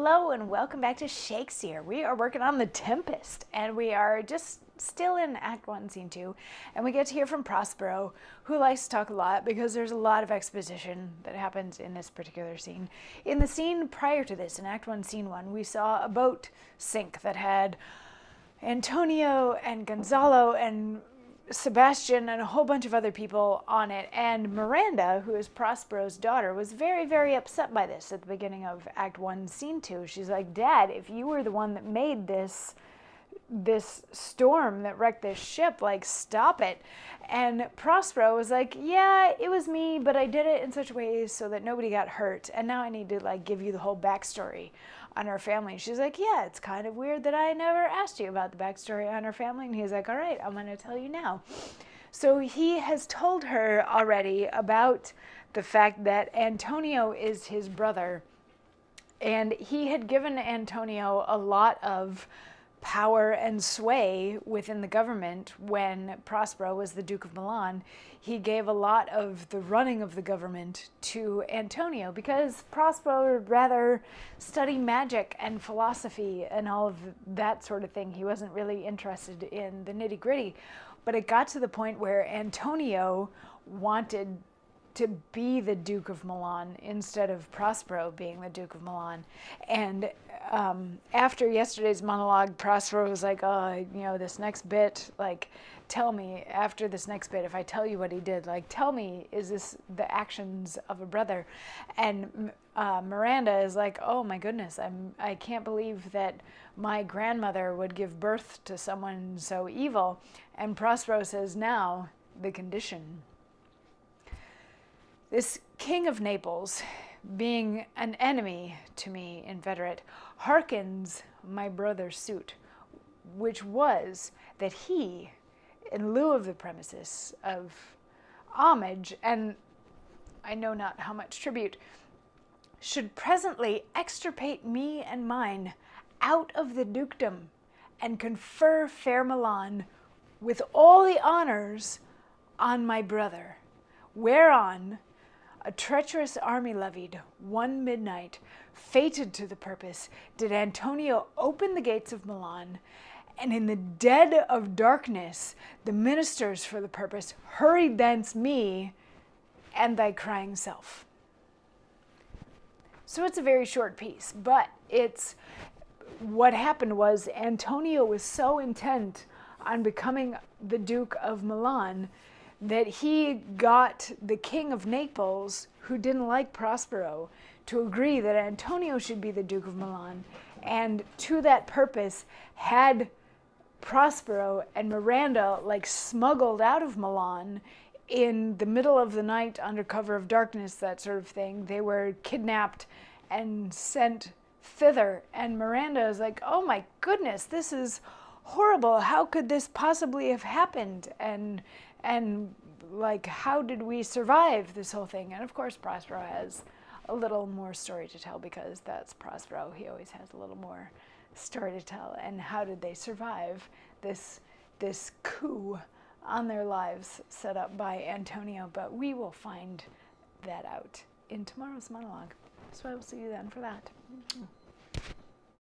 Hello and welcome back to Shakesyear. We are working on the Tempest and we are just still in Act 1, Scene 2, and we get to hear from Prospero, who likes to talk a lot because there's a lot of exposition that happens in this particular scene. In the scene prior to this, in Act 1, Scene 1, we saw a boat sink that had Antonio and Gonzalo and Sebastian and a whole bunch of other people on it, and Miranda, who is Prospero's daughter, was very, very upset by this at the beginning of Act 1, Scene 2. She's like, Dad, if you were the one that made this storm that wrecked this ship, like, stop it. And Prospero was like, yeah, it was me, but I did it in such ways so that nobody got hurt, and now I need to, like, give you the whole backstory on our family. She's like, yeah, it's kind of weird that I never asked you about the backstory on our family. And he's like, all right, I'm going to tell you now. So he has told her already about the fact that Antonio is his brother, and he had given Antonio a lot of power and sway within the government when Prospero was the Duke of Milan. He gave a lot of the running of the government to Antonio because Prospero would rather study magic and philosophy and all of that sort of thing. He wasn't really interested in the nitty-gritty. But it got to the point where Antonio wanted to be the Duke of Milan instead of Prospero being the Duke of Milan. And after yesterday's monologue, Prospero was like, oh, you know, this next bit, like, tell me, after this next bit, if I tell you what he did, like, tell me, is this the actions of a brother? And Miranda is like, oh my goodness, I can't believe that my grandmother would give birth to someone so evil. And Prospero says, now, the condition. This king of Naples, being an enemy to me inveterate, hearkens my brother's suit, which was that he, in lieu of the premises of homage, and I know not how much tribute, should presently extirpate me and mine out of the dukedom, and confer fair Milan with all the honors on my brother, whereon a treacherous army levied one midnight, fated to the purpose, did Antonio open the gates of Milan, and in the dead of darkness the ministers for the purpose hurried thence me and thy crying self. So it's a very short piece, but it's what happened was Antonio was so intent on becoming the Duke of Milan that he got the King of Naples, who didn't like Prospero, to agree that Antonio should be the Duke of Milan, and to that purpose had Prospero and Miranda, like, smuggled out of Milan in the middle of the night under cover of darkness, that sort of thing. They were kidnapped and sent thither, and Miranda is like, oh my goodness, this is horrible. How could this possibly have happened? And like, how did we survive this whole thing? And of course Prospero has a little more story to tell because that's Prospero. He always has a little more story to tell. And how did they survive this coup on their lives set up by Antonio? But we will find that out in tomorrow's monologue. So I will see you then for that.